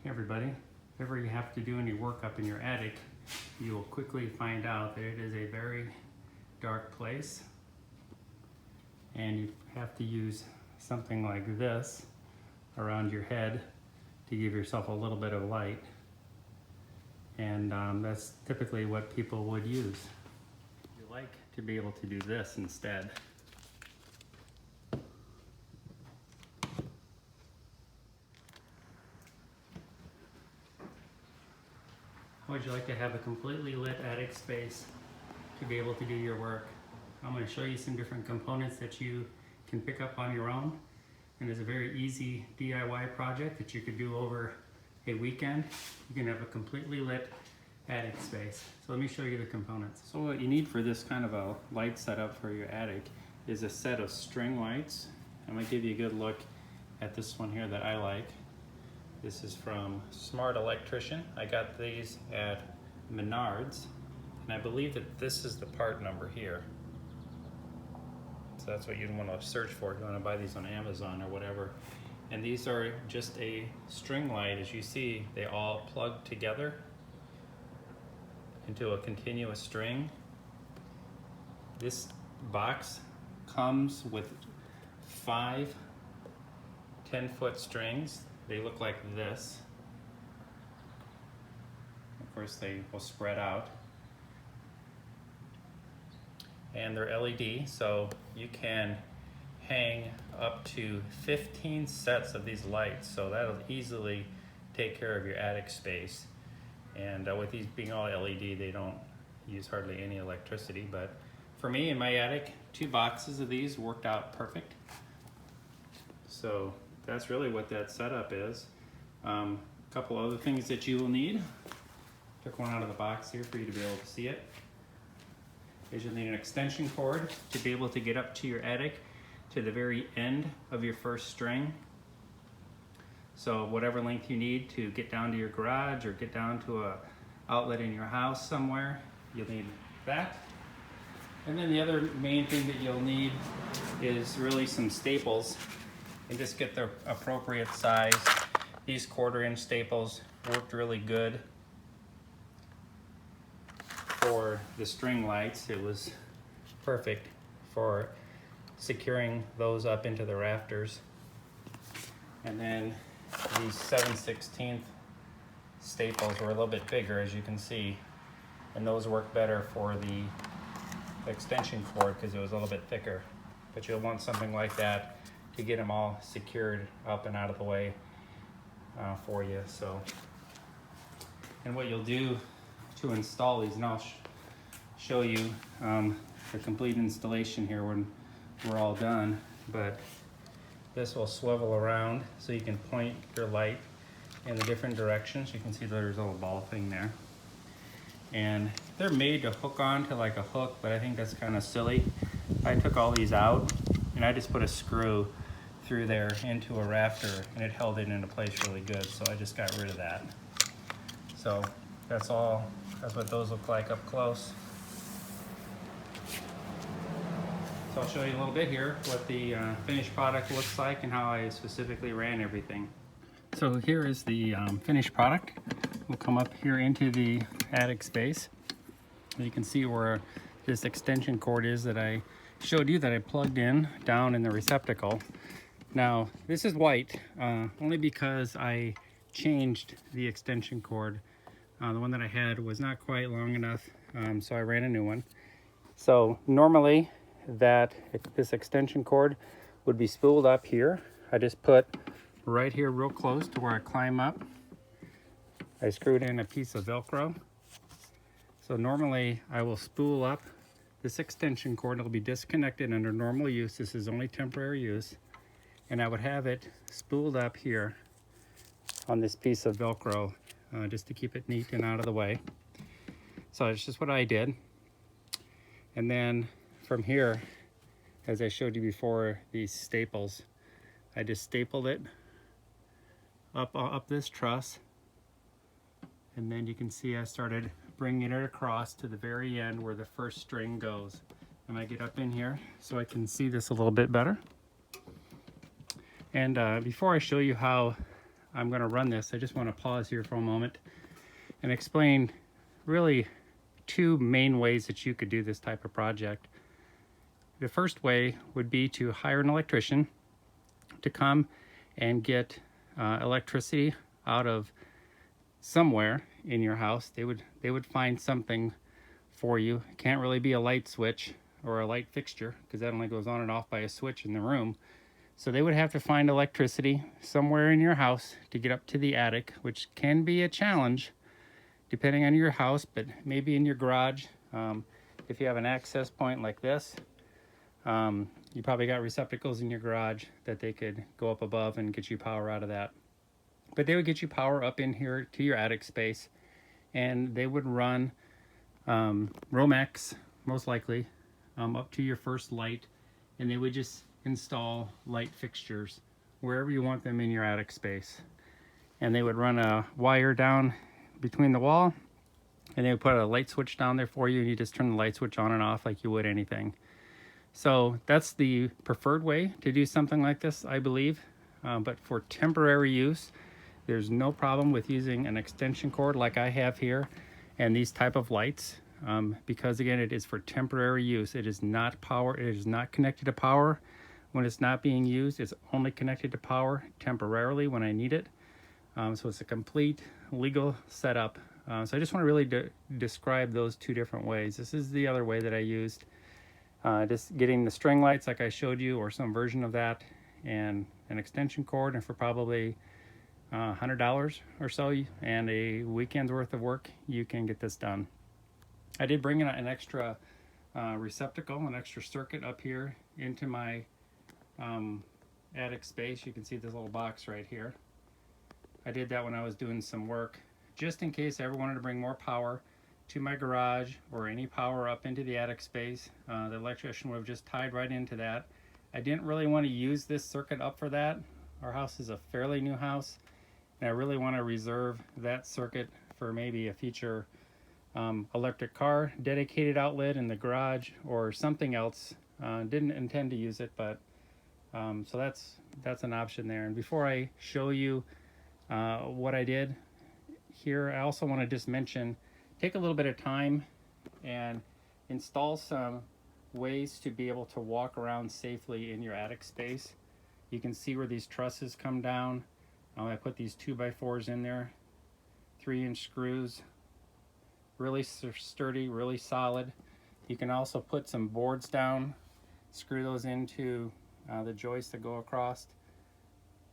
everybody. If ever you have to do any work up in your attic, you will quickly find out that it is a very dark place, and you have to use something like this around your head to give yourself a little bit of light. And that's typically what people would use. You like to be able to do this instead. How would you like to have a completely lit attic space to be able to do your work? I'm going to show you some different components that you can pick up on your own. And it's a very easy DIY project that you could do over a weekend. You can have a completely lit attic space. So let me show you the components. So what you need for this kind of a light setup for your attic is a set of string lights. I'm going to give you a good look at this one here that I like. This is from Smart Electrician. I got these at Menards, and I believe that this is the part number here. So that's what you'd want to search for if you want to buy these on Amazon or whatever. And these are just a string light. As you see, they all plug together into a continuous string. This box comes with 5 10-foot strings. They look like this. Of course, they will spread out. And they're LED, so you can hang up to 15 sets of these lights. So that'll easily take care of your attic space. And with these being all LED, they don't use hardly any electricity. But for me in my attic, 2 boxes of these worked out perfect. So that's really what that setup is. A couple other things that you will need. Took one out of the box here for you to be able to see it. Is you'll need an extension cord to be able to get up to your attic to the very end of your first string. So whatever length you need to get down to your garage or get down to a outlet in your house somewhere, you'll need that. And then the other main thing that you'll need is really some staples, and just get the appropriate size. These 1/4-inch staples worked really good for the string lights. It was perfect for securing those up into the rafters. And then these 7/16 staples were a little bit bigger, as you can see, and those work better for the extension cord because it was a little bit thicker. But you'll want something like that to get them all secured up and out of the way for you. So, and what you'll do to install these, and I'll show you the complete installation here when we're all done, but this will swivel around so you can point your light in the different directions. You can see there's a little ball thing there. And they're made to hook on to like a hook, but I think that's kind of silly. I took all these out and I just put a screw through there into a rafter, and it held it into place really good, so I just got rid of that. So that's all. That's what those look like up close. So I'll show you a little bit here what the finished product looks like and how I specifically ran everything. So here is the finished product. We'll come up here into the attic space. You can see where this extension cord is that I showed you that I plugged in down in the receptacle. Now this is white only because I changed the extension cord. The one that I had was not quite long enough, so I ran a new one. So normally this extension cord would be spooled up here. I just put right here real close to where I climb up. I screwed in a piece of Velcro. So normally I will spool up this extension cord. It'll be disconnected under normal use. This is only temporary use. And I would have it spooled up here on this piece of Velcro just to keep it neat and out of the way. So it's just what I did. And then from here, as I showed you before, these staples, I just stapled it up this truss. And then you can see I started bringing it across to the very end where the first string goes. I'm gonna get up in here so I can see this a little bit better. And before I show you how I'm going to run this, I just want to pause here for a moment and explain really two main ways that you could do this type of project. The first way would be to hire an electrician to come and get electricity out of somewhere in your house. They would find something for you. It can't really be a light switch or a light fixture because that only goes on and off by a switch in the room. So they would have to find electricity somewhere in your house to get up to the attic, which can be a challenge depending on your house, but maybe in your garage. If you have an access point like this, you probably got receptacles in your garage that they could go up above and get you power out of that. But they would get you power up in here to your attic space, and they would run Romex, most likely, up to your first light, and they would just install light fixtures wherever you want them in your attic space. And they would run a wire down between the wall, and they would put a light switch down there for you, and you just turn the light switch on and off like you would anything. So that's the preferred way to do something like this, I believe. But for temporary use, there's no problem with using an extension cord like I have here and these type of lights, because again, it is for temporary use. It is not power. It is not connected to power when it's not being used. It's only connected to power temporarily when I need it. So it's a complete legal setup. So I just want to really describe those two different ways. This is the other way that I used. Just getting the string lights like I showed you, or some version of that, and an extension cord, and for probably $100 or so and a weekend's worth of work, you can get this done. I did bring in an extra receptacle, an extra circuit up here into my attic space. You can see this little box right here. I did that when I was doing some work, just in case I ever wanted to bring more power to my garage or any power up into the attic space. The electrician would have just tied right into that. I didn't really want to use this circuit up for that. Our house is a fairly new house, and I really want to reserve that circuit for maybe a future electric car dedicated outlet in the garage or something else. Didn't intend to use it, but so that's an option there. And before I show you what I did here, I also want to just mention, take a little bit of time and install some ways to be able to walk around safely in your attic space. You can see where these trusses come down. I put these 2x4s in there, 3-inch screws, really sturdy, really solid. You can also put some boards down, screw those into the joists that go across,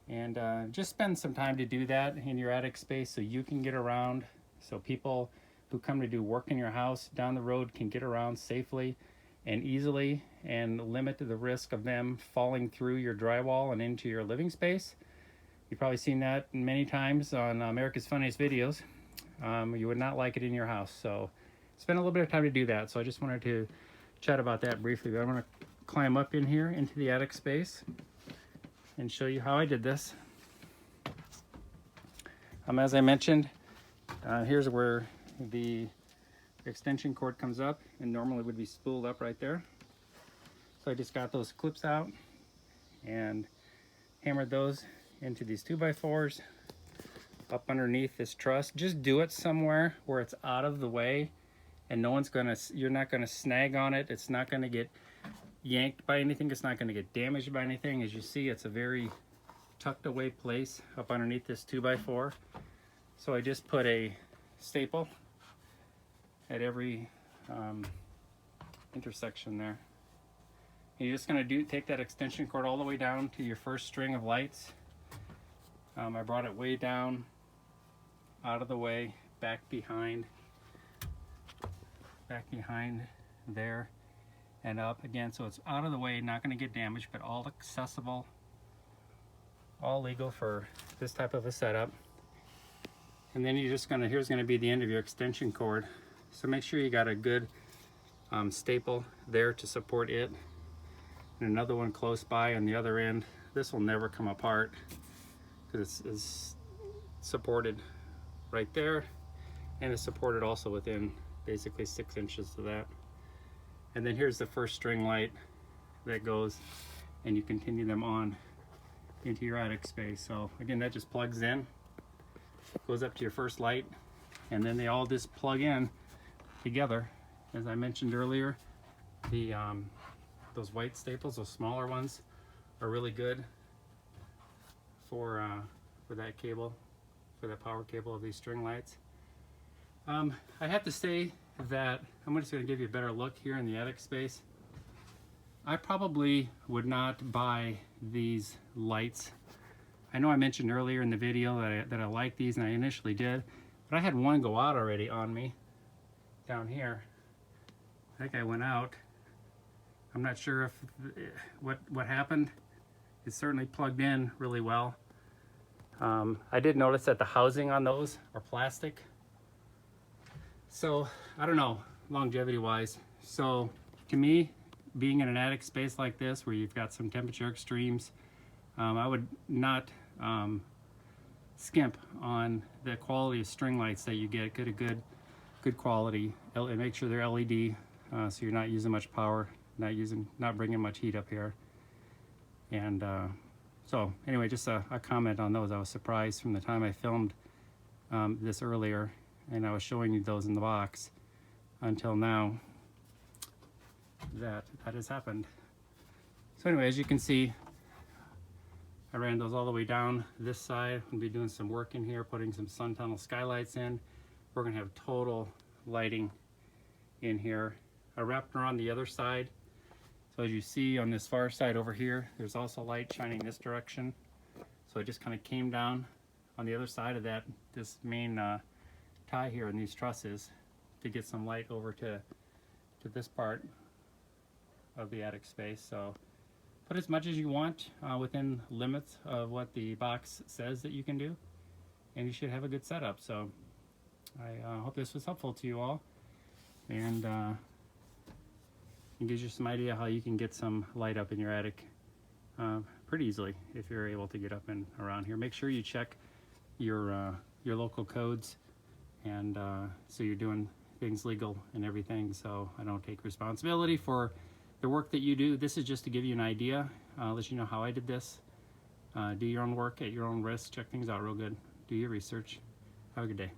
and just spend some time to do that in your attic space so you can get around, so people who come to do work in your house down the road can get around safely and easily, and limit the risk of them falling through your drywall and into your living space. You've probably seen that many times on America's Funniest Videos. You would not like it in your house, so spend a little bit of time to do that. So I just wanted to chat about that briefly. But I'm going to climb up in here into the attic space and show you how I did this. As I mentioned, here's where the extension cord comes up, and normally would be spooled up right there. So I just got those clips out and hammered those into these 2x4s up underneath this truss. Just do it somewhere where it's out of the way and you're not gonna snag on it. It's not gonna get yanked by anything. It's not gonna get damaged by anything. As you see, it's a very tucked away place up underneath this 2x4. So I just put a staple at every intersection there. And you're just gonna take that extension cord all the way down to your first string of lights. I brought it way down, out of the way, back behind there, and up again, so it's out of the way, not gonna get damaged, but all accessible, all legal for this type of a setup. And then you're just gonna, here's gonna be the end of your extension cord. So make sure you got a good staple there to support it, and another one close by on the other end. This will never come apart because it's supported right there, and it's supported also within basically 6 inches of that. And then here's the first string light that goes, and you continue them on into your attic space. So again, that just plugs in, goes up to your first light, and then they all just plug in together. As I mentioned earlier, the those white staples, those smaller ones, are really good for that cable, for that power cable of these string lights. I have to say that I'm just going to give you a better look here in the attic space. I probably would not buy these lights. I know I mentioned earlier in the video that I like these, and I initially did, but I had one go out already on me down here. I think I went out. I'm not sure if what happened. It's certainly plugged in really well. I did notice that the housing on those are plastic. So I don't know, longevity wise. So to me, being in an attic space like this where you've got some temperature extremes, I would not skimp on the quality of string lights that you get. Get a good quality, and make sure they're LED, so you're not using much power, not bringing much heat up here. And so anyway, just a comment on those. I was surprised from the time I filmed this earlier, and I was showing you those in the box, until now that has happened. So anyway, as you can see, I ran those all the way down this side. I'm gonna be doing some work in here, putting some sun tunnel skylights in. We're gonna have total lighting in here. I wrapped around the other side. So as you see on this far side over here, there's also light shining this direction. So it just kind of came down on the other side of this main tie here in these trusses to get some light over to this part of the attic space. So put as much as you want within limits of what the box says that you can do, and you should have a good setup. So I hope this was helpful to you all, and it gives you some idea how you can get some light up in your attic pretty easily if you're able to get up and around here. Make sure you check your local codes, and so you're doing things legal and everything. So I don't take responsibility for the work that you do. This is just to give you an idea, let you know how I did this. Do your own work at your own risk. Check things out real good. Do your research. Have a good day.